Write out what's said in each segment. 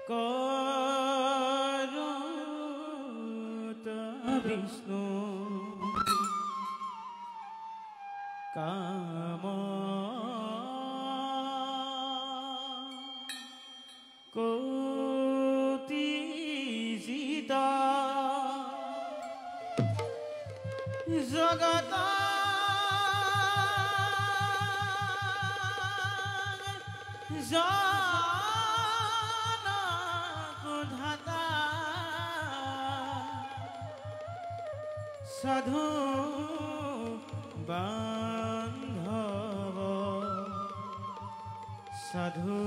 করুত বিষ্ণু কাম কোটি জিতা জগত সাধু বান্ধব সাধু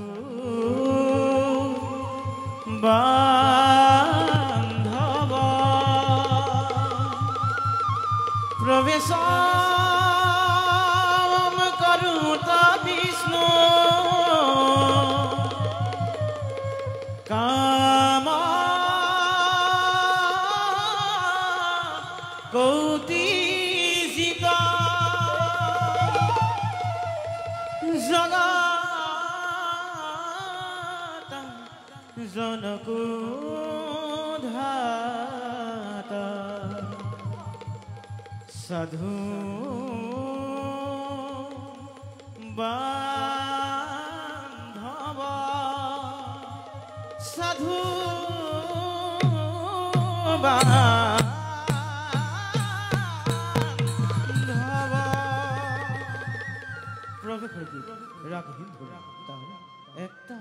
বান্ধব প্রবেশ করুত বিষ্ণু কাম কৌতি জিতা জগত জনকো ধাতা সাধু বান্ধব সাধু বান্ধব প্রবেশ রাখি একটা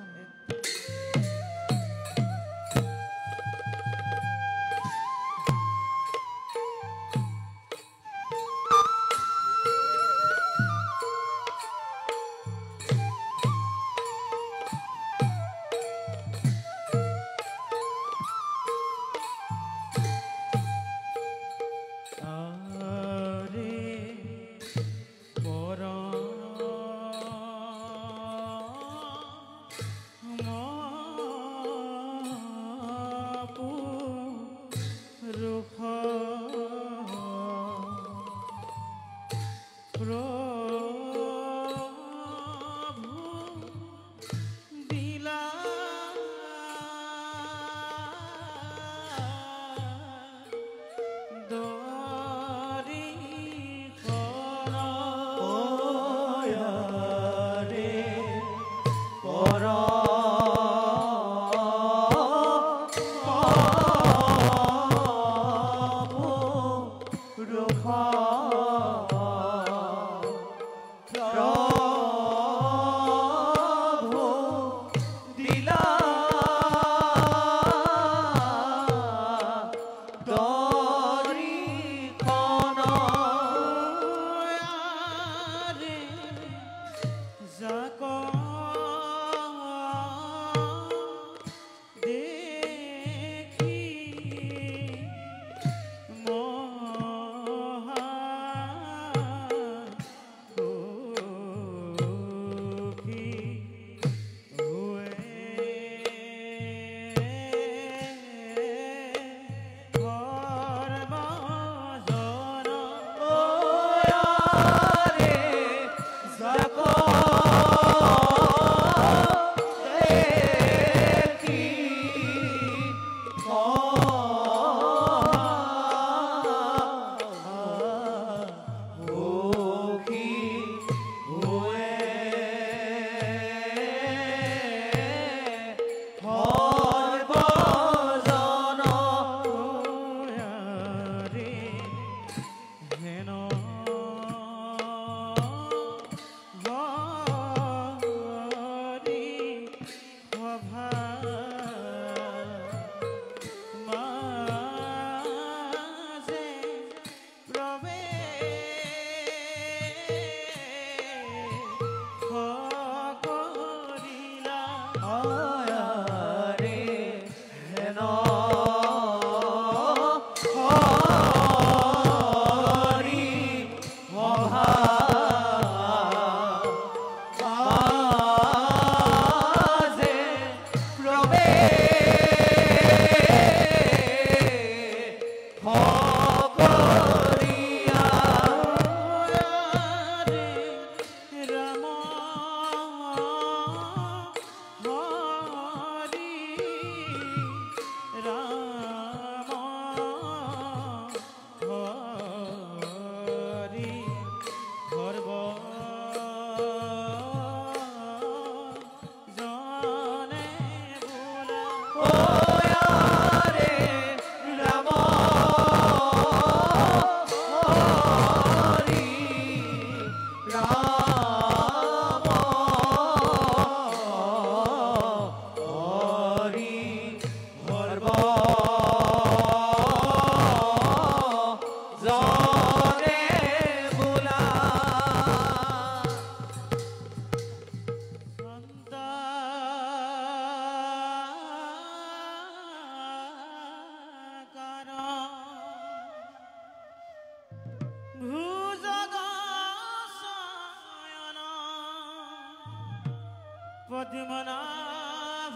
पद्मनाभ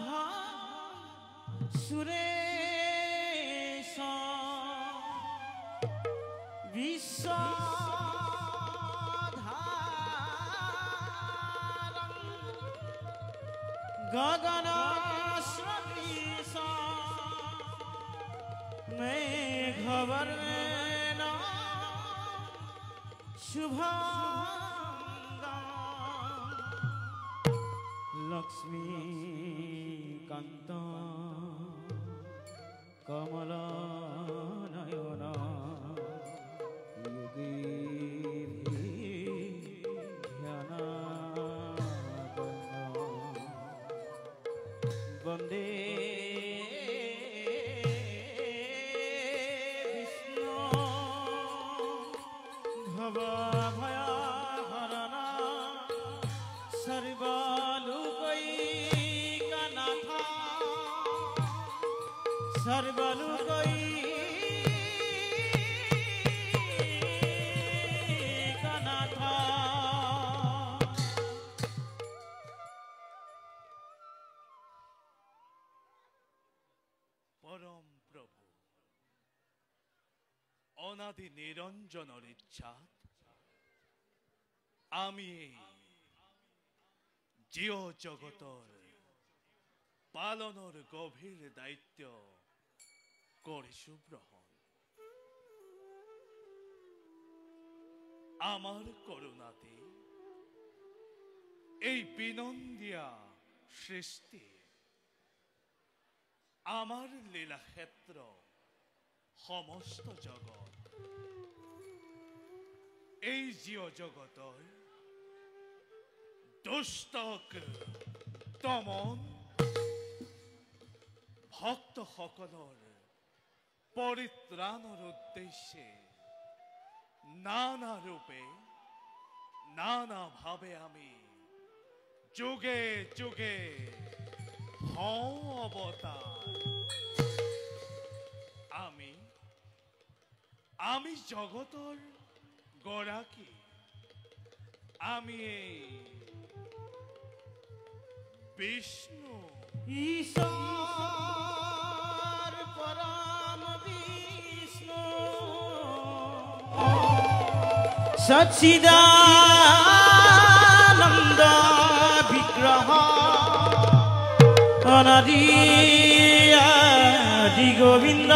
सुरेश विश्वधारं गगन सदृश मेघवर्णेन शुभंगं लक्ष्मीकान्त कमलनयन वन्दे विष्णु भवभयहरण सर्वलोकैकनाथ सर्वलोकैकनाथ परम प्रभु अनादि निरंजनर इच्छात आमी जीव जगतर पालनर गभीर दायित्व करिछु ग्रहण आमार करुणाते এই বিনন্দিয়া সৃষ্টি आमार लीला क्षेत्र समस्त जगत এই জীৱ জগতৰ দুষ্টক দমন ভক্ত সকলৰ পৰিত্ৰাণৰ উদ্দেশ্যে নানা ৰূপে নানা ভাৱে আমি যুগে যুগে হওঁ অৱতাৰ আমি জগতৰ গৰাকী আমি বিষ্ণু ईश्वर परम विष्णु सच्चिदानंद विग्रह अनादि आदि गोविंद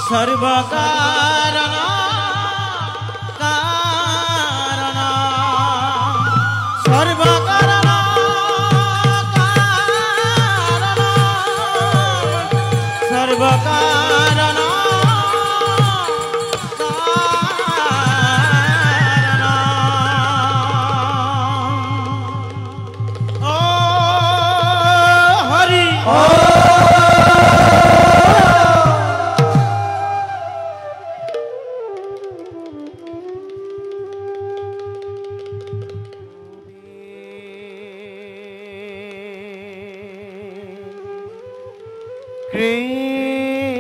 सर्वकारण कारण सर्वकारण सर्वकारण ओ हरि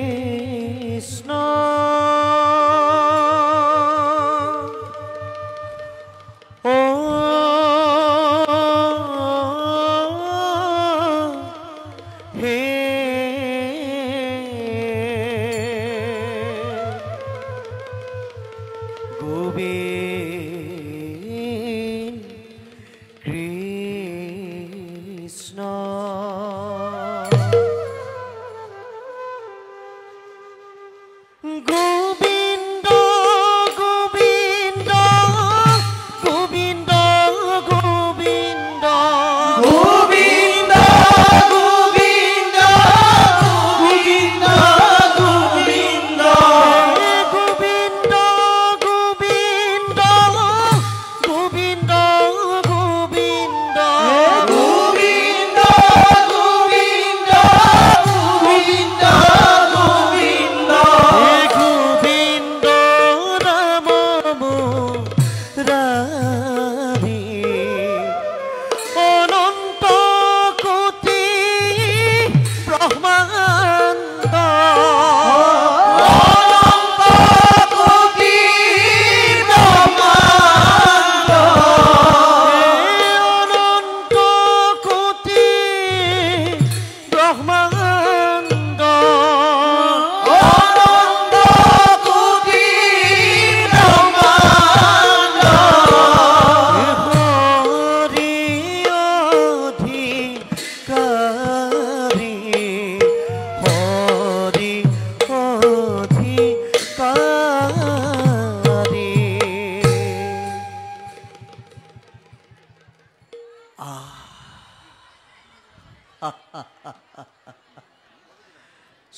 Krishna Govind Krishna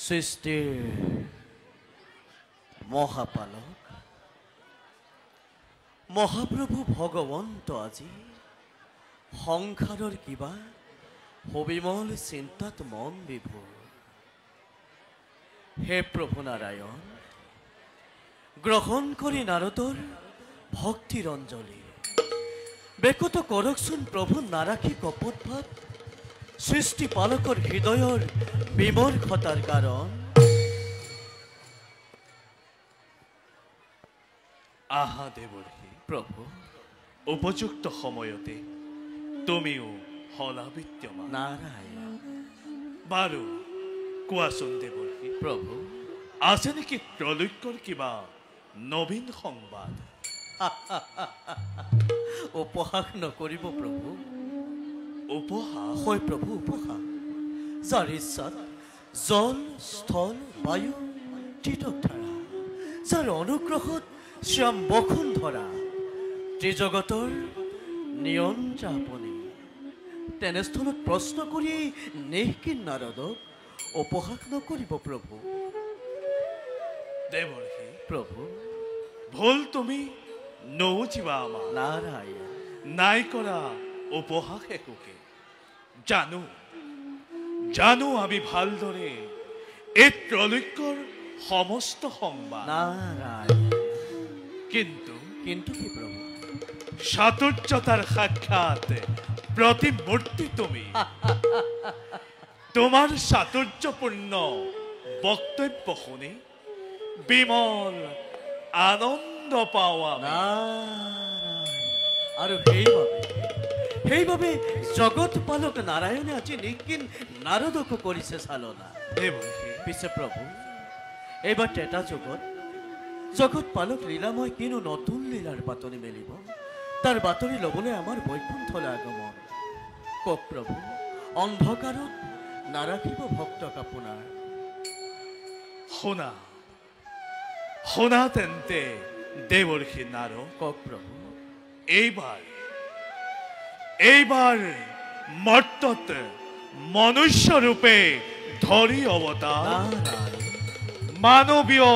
সৃষ্টিৰ মহাপালক মহাপ্ৰভু ভগৱন্ত আজি সংসাৰৰ কিবা হবিমল চিন্তাত মন বিভোৰ। হে প্ৰভু নাৰায়ণ, গ্ৰহণ কৰি নাৰদৰ ভক্তিৰ অঞ্জলি বেকত কৰকচোন প্ৰভু নাৰাখি কপট ভাৱ সৃষ্টি পালকৰ হৃদয়ৰ বিমৰ্ষতাৰ কাৰণ। আহা দেৱৰ্ষি প্ৰভু, উপযুক্ত সময়তে তুমিও হলা বিদ্যমান। নাৰায়ণ। বাৰু কোৱাচোন দেৱৰ্ষি, প্ৰভু, আছে নেকি ত্ৰৈলোক্যৰ কিবা নবীন সংবাদ? উপহাস নকৰিব প্ৰভু। উপহাস? হয় প্ৰভু, উপহাস। যাৰ ইচ্ছাত জল স্থল বায়ু তীৰ্থধাৰা, যাৰ অনুগ্ৰহত শ্যাম বসুন্ধৰা, ত্ৰিজগতৰ নিয়ন্ত্ৰা আপুনি, তেনেস্থলত প্ৰশ্ন কৰি নিষ্কিন নাৰদক উপহাস নকৰিব প্ৰভু। দেৱৰ্ষি প্ৰভু, ভুল তুমি নৌজিবা আমাৰ নাৰায়ণ। নাই কৰা উপহাস একোকে। জানো জানো আমি ভালদৰে এই ত্ৰৈলোক্যৰ সমস্ত সংবাদ। নাৰায়ণ। কিন্তু কিন্তু কি প্ৰভু? চাতুৰ্যতাৰ সাক্ষাৎ প্ৰতিমূৰ্তি তুমি। তোমাৰ চাতুৰ্যপূৰ্ণ বক্তব্য শুনি বিমল আনন্দ পাওঁ আমি। নাৰায়ণ। আৰু সেইবাবে জগত পালক নাৰায়ণে আজি নিকিন নাৰদকো কৰিছে চালনা। দেৱৰ্ষি, পিছে প্ৰভু, এইবাৰ ত্ৰেতা যুগত জগত পালক লীলাময় কিনো নতুন লীলাৰ বাতৰি মেলিব, তাৰ বাতৰি ল'বলৈ আমাৰ বৈকুণ্ঠলৈ আগমন। কওক প্ৰভু, অন্ধকাৰত নাৰাখিব ভক্তক আপোনাৰ। শুনা শুনা তেন্তে দেৱৰ্ষি নাৰদ, কওক প্ৰভু। এইবাৰ মৰ্তত মনুষ্য ৰূপে ধৰি অৱতাৰ নাৰায়ণ। মানৱীয়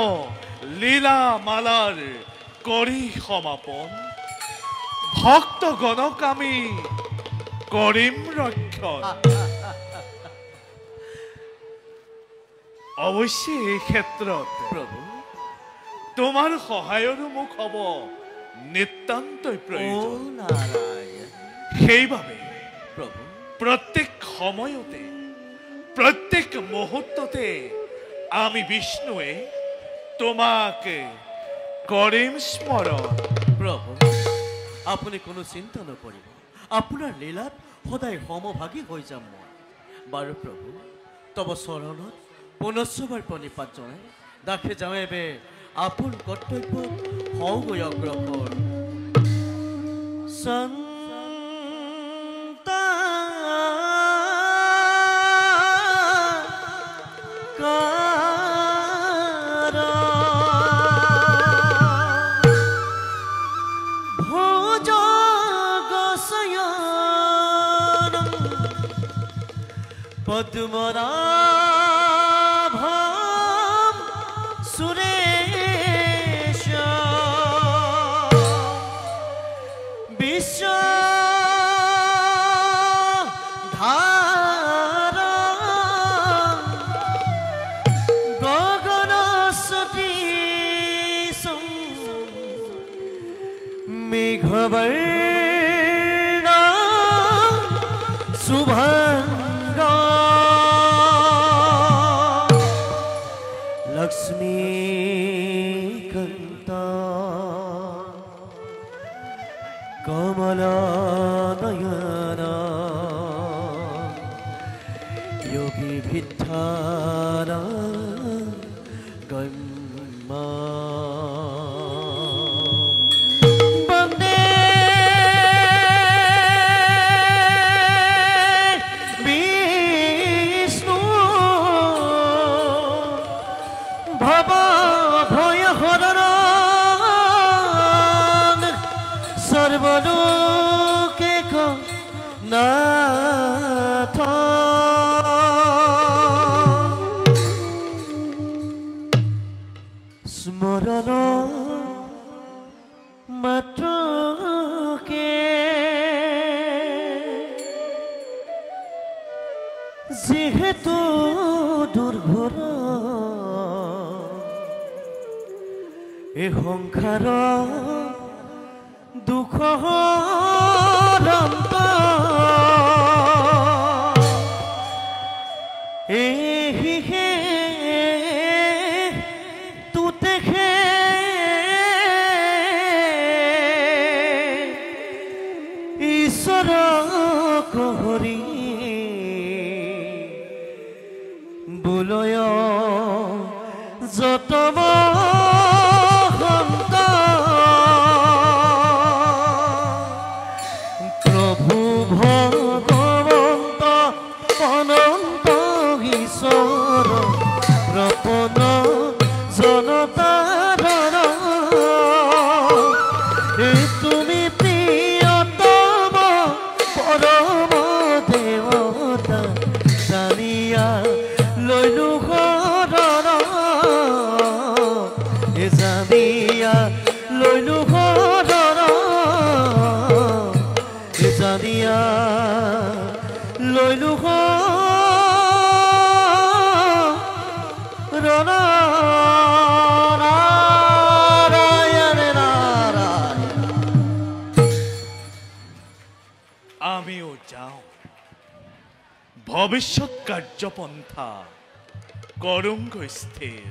লীলা মালাৰ কৰি সমাপন। ভক্তগণক আমি কৰিম ৰক্ষণ। অৱশ্যে এই ক্ষেত্ৰত প্ৰভু, তোমাৰ সহায়ৰো মোক হ'ব নিতান্তই ও প্ৰয়োজন। নাৰায়ণ। সেইবাবে প্ৰভু, প্ৰত্যেক সময়তে প্ৰত্যেক মুহূৰ্ততে আমি বিষ্ণুৱে তোমাক কৰিম স্মৰণ। প্ৰভু, আপুনি কোনো চিন্তা নকৰিব, আপোনাৰ লীলাত সদায় সমভাগী হৈ যাম মই। বাৰু প্ৰভু, তব চৰণত পুনশ্চবাৰ প্ৰণিপাত জনাই দাসে যাওঁ এবে আপোন কৰ্তব্য হওঁগৈ অগ্ৰসৰ। পদ্মনাভম সুরেশ বিশ্ব सुवर्ण शुभंग लक्ष्मीकान्ता कमलानयना योगी भिट्ठाना गम्मा स्मरण मात्रके जेहेतु दुर्घर ए संसार दुख ईश्वर कहरी बोलय जतम प्रभु भगवंत अनंत ईश्वर प्रपन जनतार তুমি প্রিয়তম পরম দেবতা জানিয়া লইলু ঘৰৰ জানিয়া লইলু ঘৰৰ জানিয়া লইলু ঘৰৰ আমিও যাও ভবিষ্যৎ কার্যপন্থা করুঙ্গ স্থির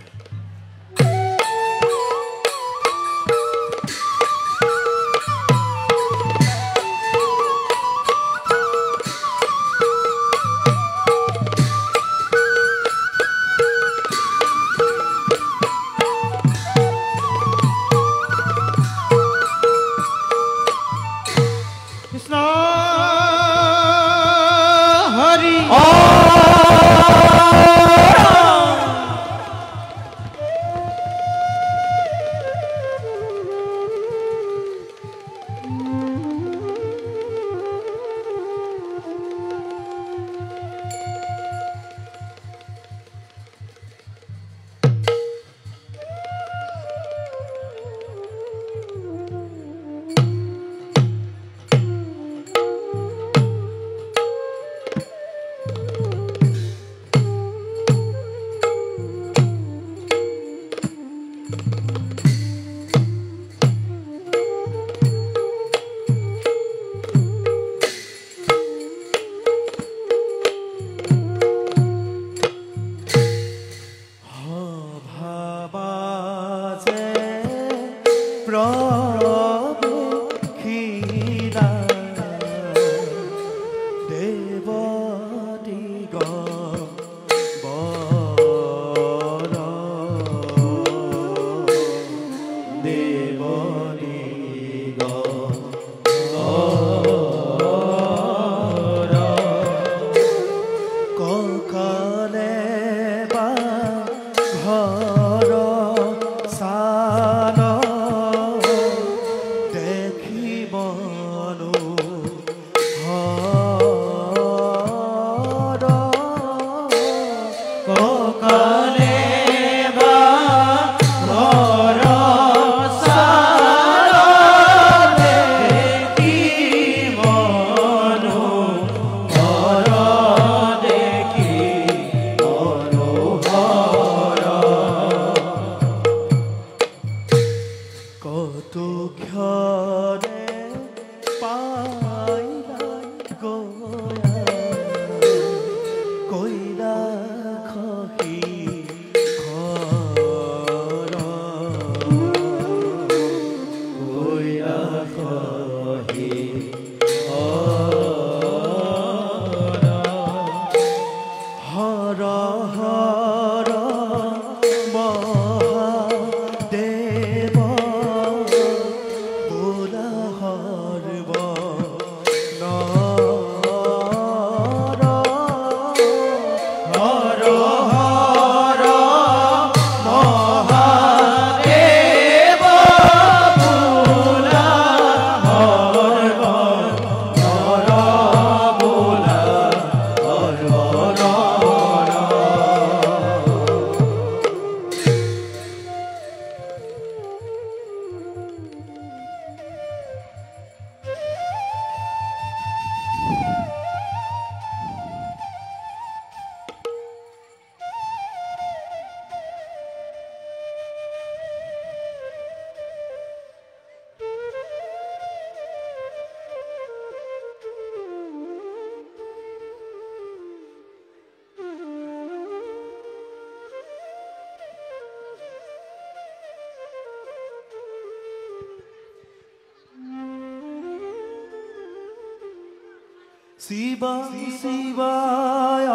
শিবা শিবায়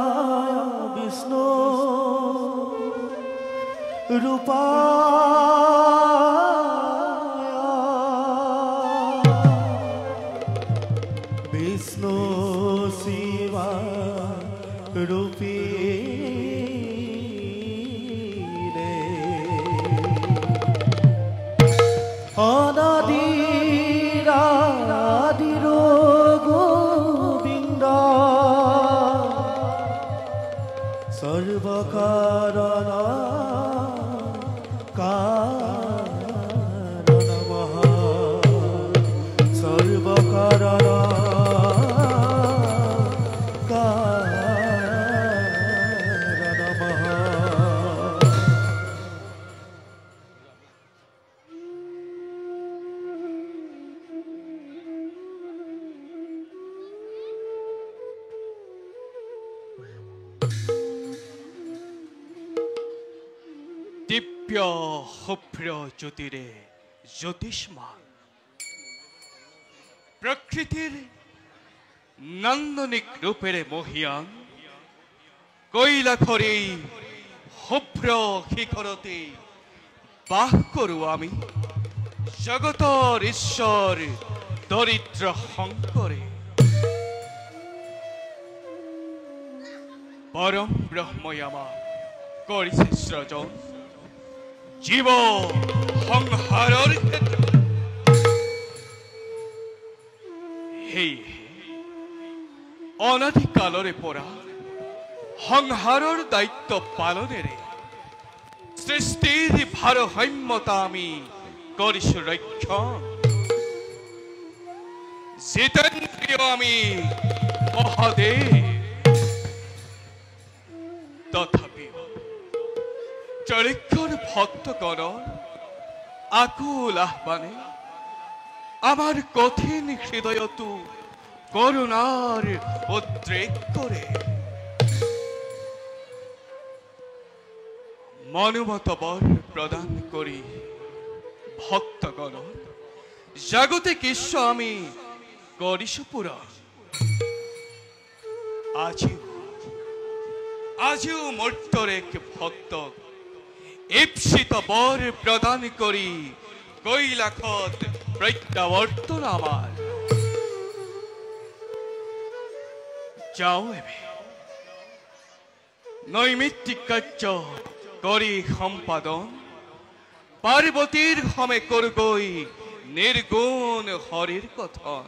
বিষ্ণু রূপা বিষ্ণু শিবা রূপী রে অনাদির গোবিন্দ সর্বকারণ কারণমঃ সর্বকারণ দিব্য শুভ্র জ্যোতিরে জ্যোতিষ্মান প্রকৃতির নান্দনিক রূপের মহিয়ান কৈলাখরে শুভ্র শিখরতে বাস করু আমি জগতৰ ঈশ্বৰ দৰিদ্ৰ শংকৰে পৰম ব্ৰহ্মই আমাক কৰিছে সৃজন জীৱ সংহাৰৰ ক্ষেত্ৰত সেয়ে অনাদিকালৰে পৰা সংহাৰৰ দায়িত্ব পালনেৰে সৃষ্টিৰ ভাৰসাম্যতা আমি কৰিছো ৰক্ষণ জিতেন্দ্ৰিয় আমি মহাদেৱ তথাপিও চৰিক্ষৰ ভক্তগণৰ আকুল আহ্বানে আমার কঠিন হৃদয়তো করুণার উদ্রেক করে মনোমত বর প্রদান করি ভক্তগণ জাগতিক ঈশ্ব আমি করিছো পুরা আজিও মর্তর এক ভক্ত ঈপ্সিত বর প্রদান করি কৈলাখত প্রত্যাবর্তন আমার যাও এবে নৈমিত্তিক কার্য করি সম্পাদন পার্বতীর হমে করগই নির্গুণ হরির কথন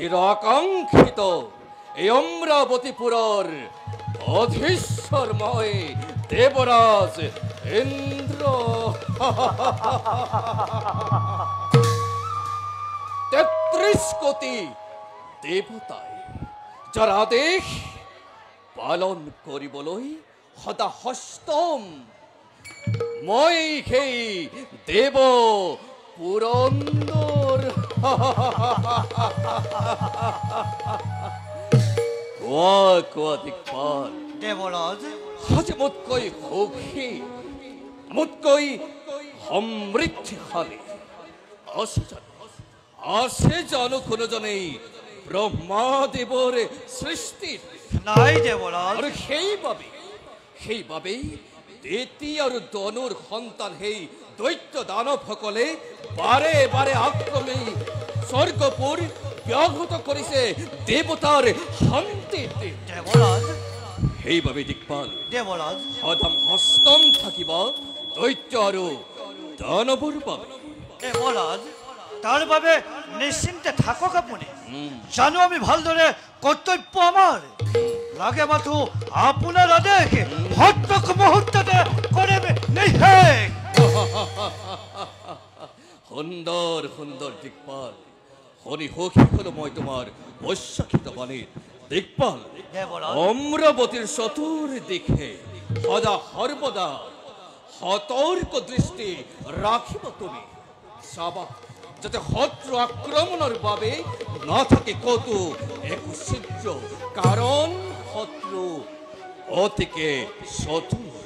চির আকাঙ্ক্ষিত এই অমরাবতীপুরর অধীশ্বরময় দেবরাজ ইন্দ্র ৩৩ কোটি দেবতায় যার আদেশ পালন করিবলৈ সদা হস্তম মই সেই দেব পুরন্দর কোৱা কোৱা দিকপাল দেবৰাজ আজ মোতকৈ সুখী মোতকৈ সমৃদ্ধিশালী আছে জানো কোনোজনেই ব্ৰহ্মাদেৱৰ সৃষ্টিত নাই দেবৰাজ আৰু সেইবাবেই দেতি আৰু দনুৰ সন্তান সেই দৈত্য দানৱসকলে বাৰে বাৰে আক্ৰমী স্বৰ্গপুৰ ব্যাহত কৰিছে দেৱতাৰ শান্তিত দেবৰাজ সেইবাবে দিকপাল দেবৰাজ সদম হস্তম থাকিব দৈত্য আৰু দানৱৰ বাবে দেবৰাজ তাৰ বাবে নিশ্চিন্তে থাকক আপুনি জানো আমি ভালদৰে কৰ্তব্য আমাৰ লাগে মাথো আপোনাৰ আদেশ সত্যক মুহূৰ্ততে কৰিম নিশেষ সুন্দৰ সুন্দৰ দিকপাল শুনি সুখী হলো মই তোমাৰ অস্বাক্ষিত বাণীত দিকপাল দেবৰাজ অমৰাৱতীৰ চতুৰ্দিশে সদা সৰ্বদা সতৰ্ক দৃষ্টি ৰাখিব তুমি চাবা যাতে শত্ৰু আক্ৰমণৰ বাবে নাথাকে কতো একো ছিদ্ৰ কাৰণ শত্ৰু অতিকে চতুৰ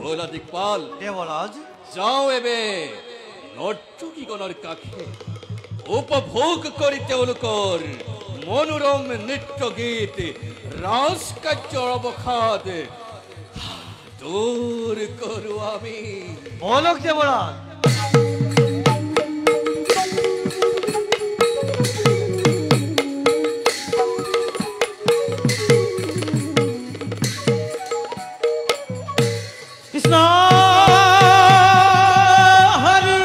বলা দিকপাল দেবৰাজ যাওঁ এবে নৰ্তকীগণৰ কাষে উপভোগ কৰি তেওঁলোকৰ মনোৰম নৃত্য গীত ৰাজ কাৰ্যৰ অৱসাদ দূৰ কৰো আমি বলক দেবৰাজ কৃষ্ণ হৰি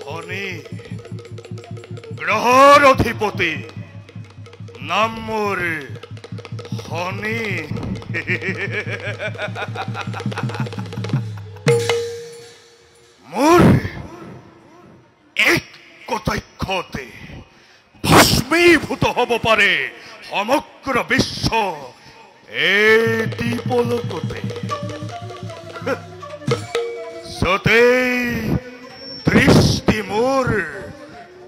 শনি গ্ৰহৰ অধিপতি নাম মোৰ শনি মোৰ এক কটাক্ষতে ভস্মীভূত হ'ব পাৰে সমগ্ৰ বিশ্ব এটি পলকতে যতেই দৃষ্টি মোৰ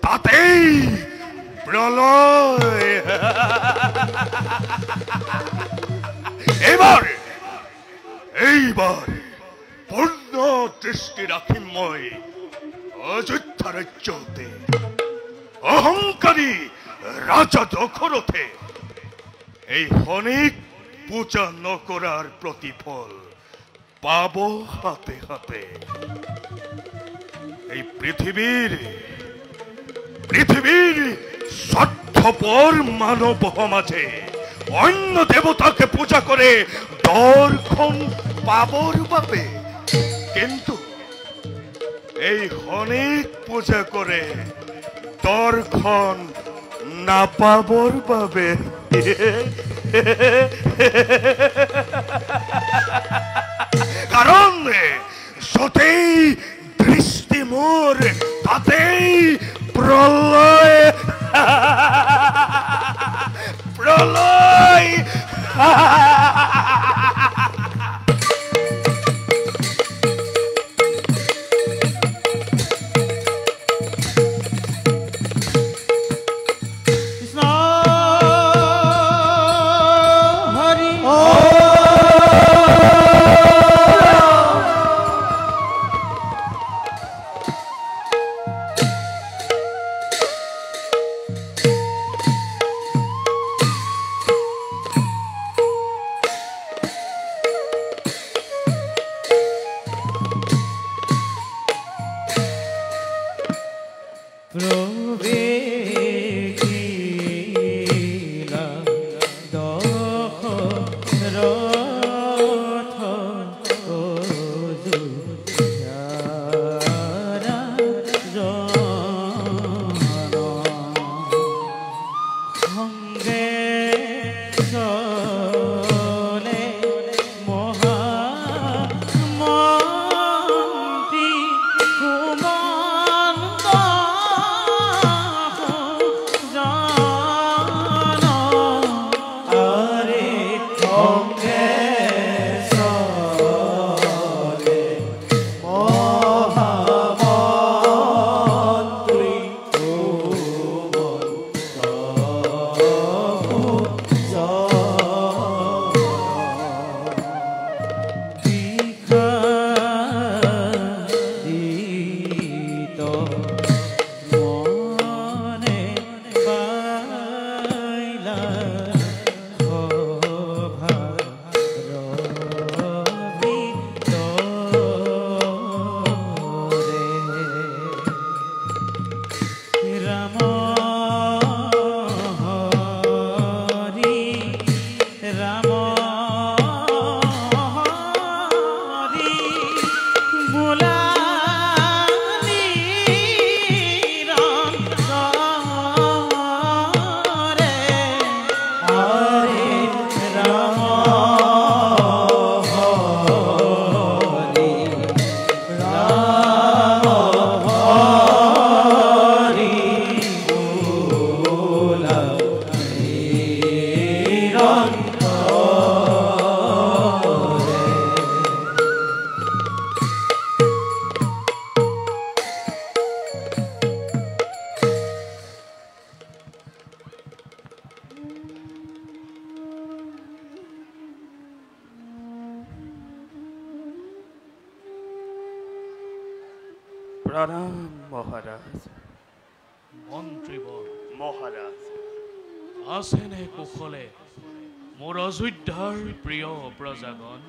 তাতেই প্ৰলয় এইবাৰ পূৰ্ণ দৃষ্টি ৰাখিম মই অযোধ্যা ৰাজ্যতে অহংকাৰী ৰাজা দশৰথে এই শনিক পূজা নকৰাৰ প্ৰতিফল পাব হাতে হাতে এই পৃথিৱীৰ স্বাৰ্থপৰ মানৱ সমাজে অন্য দেৱতাকে পূজা কৰে দৰ্শন পাবৰ বাবে কিন্তু এই শনিক পূজা কৰে দৰখন নাপাবৰ বাবে কাৰণ য'তেই দৃষ্টি মোৰ তাতেই প্ৰলয় প্ৰলয় প্ৰণাম মহাৰাজ। মন্ত্ৰীবৰ মহাৰাজ আছেনে কুশলে মোৰ অযোধ্যাৰ প্ৰিয় প্ৰজাগণ?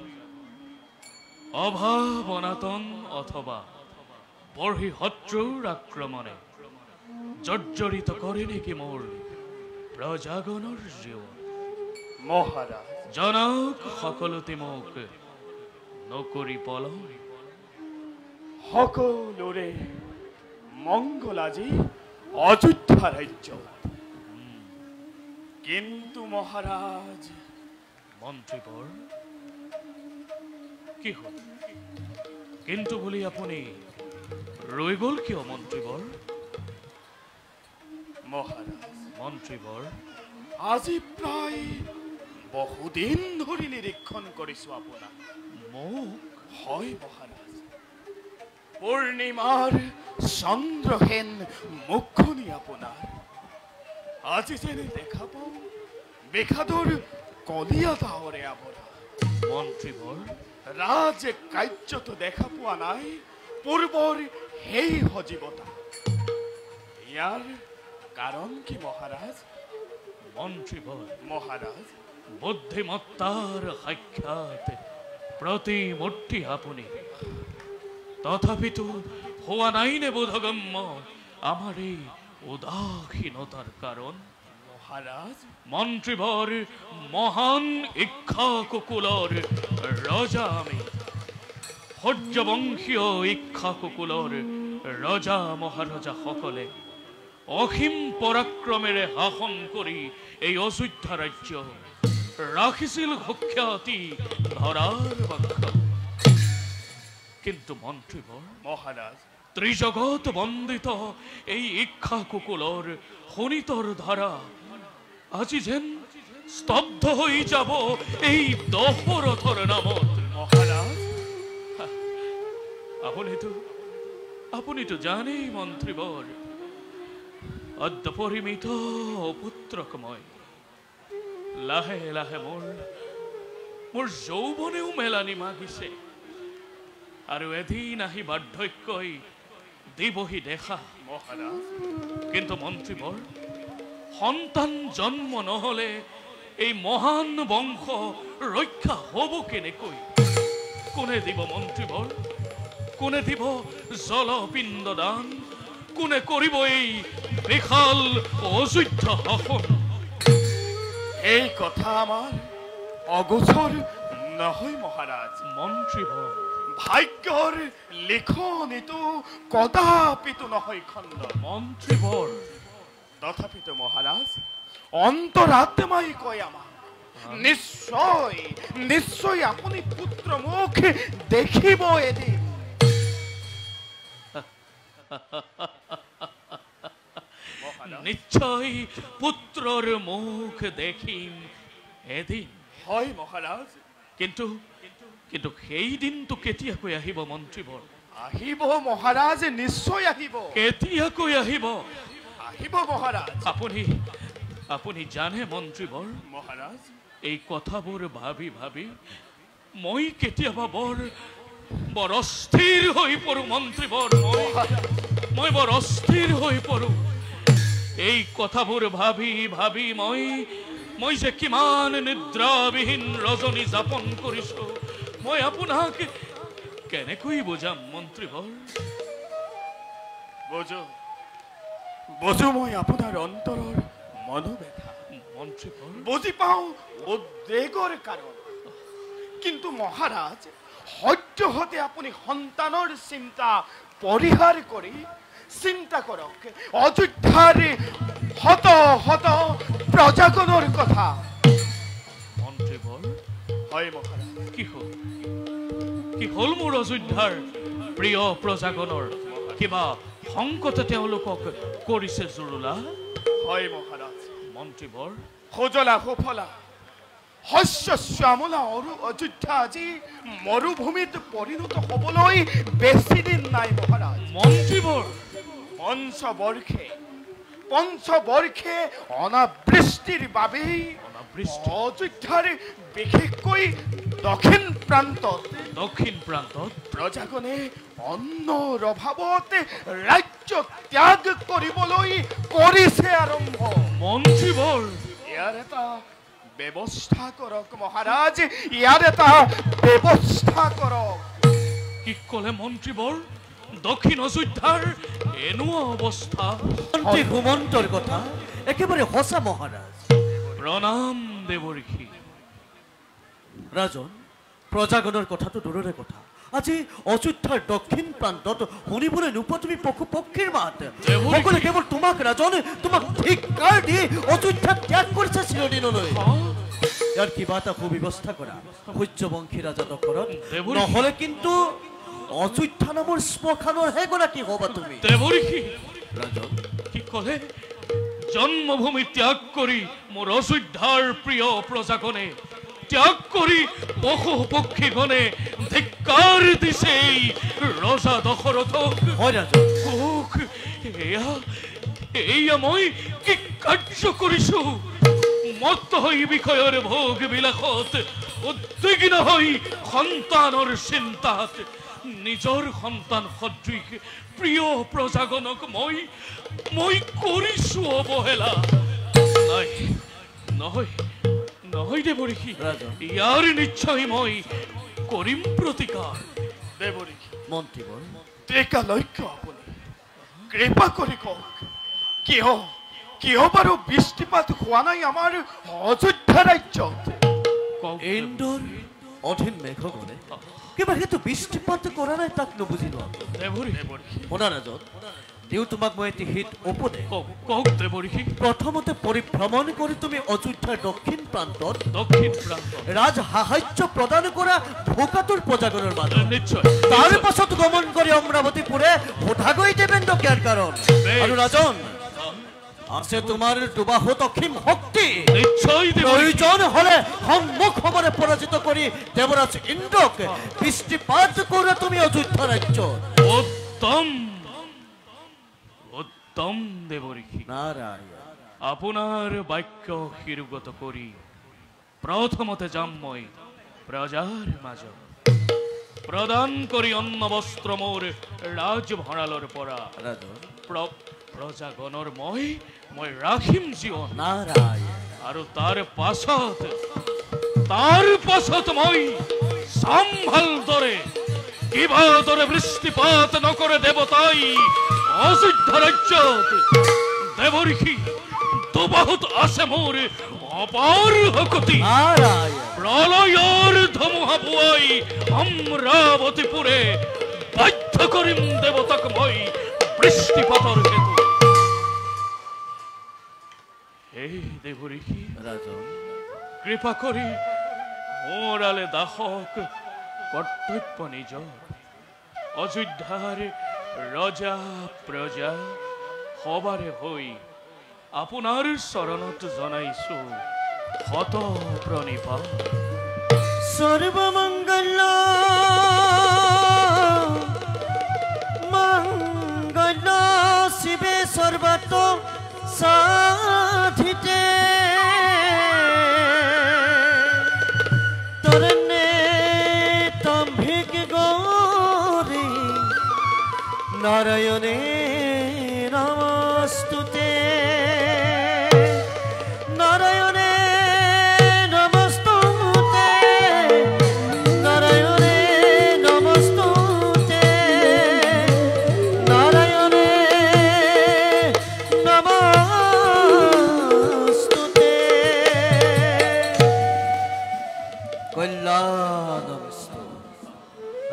অভাৱ অনাতন অথবা বৰ্হি শত্ৰুৰ আক্ৰমণে জৰ্জৰিত কৰে নেকি মোৰ প্ৰজাগণৰ জীৱন? মহাৰাজ জনক সকলোতে মোক নকৰি পলম। সকলোৰে মংগল আজি অযোধ্যা ৰাজ্য, কিন্তু মহাৰাজ মন্ত্ৰীবৰ কি হ'ল? কিন্তু বুলি আপুনি ৰৈ গ'ল কিয় মন্ত্ৰীবৰ? মহাৰাজ মন্ত্ৰীবৰ আজি প্ৰায় বহুদিন ধৰি নিৰীক্ষণ কৰিছো আপোনাক। মোক হয় মহাৰাজ, পূৰ্ণিমাৰ চন্দ্ৰহেন মুখনি আপোনাৰ আজি যেনে দেখা পাওঁ বিষাদৰ কলীয়া ডাৱৰে আৱৰা। মন্ত্ৰীবৰ ৰাজ কাৰ্যটো দেখা পোৱা নাই পূৰ্বৰ সেই সজীৱতা। ইয়াৰ কাৰণ কি মহাৰাজ? মন্ত্ৰীবৰ মহাৰাজ বুদ্ধিমত্তাৰ সাক্ষাৎ প্ৰতিমূৰ্তি আপুনি, তথাপিতো হোৱা নাই নে বোধগম্য আমাৰ এই উদাসীনতাৰ কাৰণ? মহাৰাজ মন্ত্ৰীবৰ মহান ইক্ষ্বাকুকুলৰ ৰজা আমি, সূৰ্যবংশীয় ইক্ষ্বাকুকুলৰ ৰজা মহাৰজা সকলে অসীম পৰাক্ৰমেৰে শাসন কৰি এই অযোধ্যা ৰাজ্য ৰাখিছিল সুখ্যাতি ধৰাৰ বাক্ষ। কিন্তু মন্ত্ৰীবৰ, মহাৰাজ, ত্ৰিজগত বন্দিত এই ইক্ষাকুকুলৰ শোণিতৰ ধাৰা আজি যেন স্তব্ধ হৈ যাব এই দশৰথৰ নামত। মহাৰাজ, আপুনিতো জানেই মন্ত্ৰীবৰ, অদ্য পৰিমিত পুত্ৰক মই লাহে লাহে মোৰ যৌৱনেও মেলানি মাগিছে, আৰু এদিন আহি বাৰ্ধক্যই দিবহি দেখা। মহাৰাজ, কিন্তু মন্ত্ৰীবৰ, সন্তান জন্ম নহলে এই মহান বংশ ৰক্ষা হব কেনেকৈ? কোনে দিব মন্ত্ৰীবৰ? কোনে দিব জলপিণ্ড দান? কোনে কৰিব এই বিশাল অযোধ্যা শাসন? এই কথা আমাৰ অগোচৰ নহয় মহাৰাজ। মন্ত্ৰীবৰ, ভাগ্যৰ লিখনিটো কদাপিতো নহয় খণ্ড। মন্ত্ৰীবৰ, তথাপিতো মহাৰাজ, অন্তৰাত্মাই কয় আমাক, নিশ্চয় নিশ্চয় আপুনি পুত্ৰ মুখ দেখিব এদিন। নিশ্চয় পুত্ৰৰ মুখ দেখিম এদিন। হয় মহাৰাজ, কিন্তু কিন্তু সেই দিনটো কেতিয়াকৈ আহিব মন্ত্ৰীবৰ? আহিব মহাৰাজ, নিশ্চয় আহিব। কেতিয়াকৈ আহিব? আহিব মহাৰাজ। আপুনি জানে মন্ত্ৰীবৰ, মহাৰাজ, এই কথাবোৰ ভাবি ভাবি মই কেতিয়াবা বৰ অস্থিৰ হৈ পৰো মন্ত্ৰীবৰ। মই বৰ অস্থিৰ হৈ পৰো। এই কথাবোৰ ভাবি ভাবি মই যে কিমান নিদ্ৰাবিহীন ৰজনী যাপন কৰিছো, মই আপোনাক কেনেকৈ বুজাম মন্ত্ৰীবৰ? বুজো মই আপোনাৰ অন্তৰৰ মনোবেদনা, মন্ত্ৰীবৰ, বুজি পাওঁ উদ্বেগৰ কাৰণ। কিন্তু মহাৰাজ, সদ্যহতে আপুনি সন্তানৰ চিন্তা পৰিহাৰ কৰি চিন্তা কৰক অযোধ্যাৰ শত শত প্ৰজাগণৰ কথা। মন্ত্ৰীবৰ, হয় মহাৰাজ। কি হল মোৰ অযোধ্যাৰ প্ৰিয় প্ৰজাগণৰ? কিবা সংকটে তেওঁলোকক কৰিছে জুৰুলা? হয় মহাৰাজ। মন্ত্ৰীবৰ, সুজলা সুফলা শস্য শ্যামলা অযোধ্যা আজি মৰুভূমিত পৰিণত হবলৈ বেছি দিন নাই মহাৰাজ। মন্ত্ৰীবৰ, পঞ্চবৰ্ষে অনাবৃষ্টিৰ বাবেই অযোধ্যাৰ বিশেষকৈ দক্ষিণ প্ৰান্তত প্ৰজাগণে অন্নৰ অভাৱত ৰাজ্য ত্যাগ কৰিবলৈ কৰিছে আৰম্ভ। মন্ত্ৰীবৰ, ইয়াৰ এটা ব্যৱস্থা কৰক মহাৰাজ, ইয়াৰ এটা ব্যৱস্থা কৰক। কি কলে মন্ত্ৰীবৰ? দক্ষিণ অযোধ্যাৰ এনেকুৱা অৱস্থা? মন্ত্ৰী ঘুমন্তৰ কথা একেবাৰে সঁচা মহাৰাজ। প্ৰণাম দেৱঋষি। ৰাজন, প্ৰজাগণৰ কথাটো দূৰৰে কথা, আজি অযোধ্যাৰ দক্ষিণ প্ৰান্তত শুনিবলৈ নোপোৱা তুমি পশু পক্ষীৰ মাত। সকলোৱে কেৱল তোমাক ৰাজন, তোমাক ধিক্কাৰ দি অযোধ্যা ত্যাগ কৰিছে চিৰদিনলৈ। ইয়াৰ কিবা এটা সুব্যৱস্থা কৰা সূৰ্যবংশী ৰাজা দশৰথ, নহলে কিন্তু অযোধ্যা নামৰ শ্মশানৰ হে গৰাকী হবা তুমি। দেৱঋষি, ৰাজন, কি কলে? জন্মভূমি ত্যাগ কৰি মোৰ অযোধ্যাৰ প্ৰিয় প্ৰজাগণে, ত্যাগ কৰি পশু পক্ষীগণে ধিক্কাৰ দিছে এই ৰজা দশৰথক। হয় ৰাজন, এয়া মই কি কাৰ্য কৰিছো? মত্ত হৈ বিষয়ৰ ভোগ বিলাসত, উদ্বিগ্ন হৈ সন্তানৰ চিন্তাত নিজৰ সন্তান সদৃশ প্ৰিয় প্ৰজাগণক মই কৰিছো অৱহেলা। নহয় দেৱঋষি, ইয়াৰ নিশ্চয় মই কৰিম প্ৰতিকাৰ। দেৱঋষি, মন্ত্ৰীবৰ, ত্ৰিকালজ্ঞ আপুনি কৃপা কৰি কওক, কিয় বাৰু বৃষ্টিপাত হোৱা নাই আমাৰ অযোধ্যা ৰাজ্যত? ইন্দ্ৰৰ অধীন মেঘগণে কিবা সেইটো বৃষ্টিপাত কৰা নাই, তাক নুবুজিলো। দেৱঋষি, শুনা ৰাজন, দিওঁ তোমাক মই এটি হিত উপদেশ। কওক কওক দেৱঋষি। প্ৰথমতে পৰিভ্ৰমণ কৰি তুমি অযোধ্যাৰ দক্ষিণ প্ৰান্তত দক্ষিণ প্ৰান্ত ৰাজ সাহায্য প্ৰদান কৰা ভোকাতুৰ প্ৰজাগণৰ মাজত, নিশ্চয় তাৰ পাছত গমন কৰি অমৰাৱতীপুৰে সোধাগৈ দেবেন্দ্ৰ ক্যাৰ কাৰণ। আৰু ৰাজন আছে তোমাৰ দুবাহুত অসীম শক্তি। নিশ্চয় দেৱঋষি। প্ৰয়োজন হলে সন্মুখ সমৰে পৰাজিত কৰি দেৱৰাজ ইন্দ্ৰক বৃষ্টিপাত কৰা তুমি অযোধ্যা ৰাজ্য। উত্তম উত্তম দেৱঋষি। নাৰায়ণ আপোনাৰ বাক্য শিৰোগত কৰি প্ৰথমতে যাম মই প্ৰজাৰ মাজত, প্ৰদান কৰি অন্ন বস্ত্ৰ মোৰ ৰাজ ভঁৰালৰ পৰা ৰাজন প্ৰজাগণৰ মই ৰাখিম জীৱন। নাৰায়ণ আৰু তাৰ পাছত মই চাম ভালদৰে কিবা দৰে বৃষ্টিপাত নকৰে দেৱতাই অযোধ্যা ৰাজ্যত। দেৱঋষি দুবাহুত আছে মোৰ অপাৰ শক্তি। নাৰায়ণ প্ৰলয়ৰ ধুমুহা বোৱাই অমৰাৱতীপুৰে বাধ্য কৰিম দেৱতাক মই বৃষ্টিপাতৰ হেতু। হে দেৱঋষি, ৰাজন কৃপা কৰি মোৰালে দাসক কৰ্তব্য নিজৰ। অযোধ্যাৰ ৰজা প্ৰজা সবাৰে হৈ আপোনাৰ চৰণত জনাইছো শত প্ৰণিপাত। সর্বমঙ্গল মঙ্গল শিবে সর্বত সাধিতে তরণে তম্ভিক গৌরী নারায়ণে নমস্তুতে। নারায়ণে নমস্তুতে, নারায়ণে নমস্তুতে, নারায়ণে নমস্তুতে। কল্যাণমস্তু।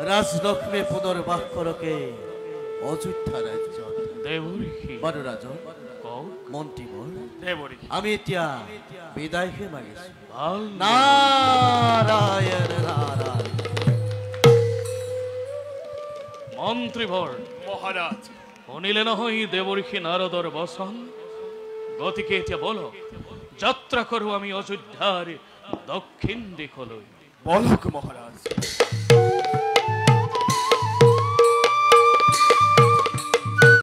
রাজলক্ষ্মী পুনর্বাস করকে অযোধ্যা রাজ্য। দেৱঋষি বাৰু ৰাজন কওক মন্ত্ৰীবৰ, দেৱঋষি আমি এতিয়া বিদায়হে মাগিছো। ভাল নাৰায়ণ নাৰায়ণ। মন্ত্ৰীভৰ মহাৰাজ শুনিলে নহয় দেৱঋষি নাৰদৰ বচন। গতিকে এতিয়া বলক যাত্ৰা কৰো আমি অযোধ্যাৰ দক্ষিণ দিশলৈ। বলক মহাৰাজ।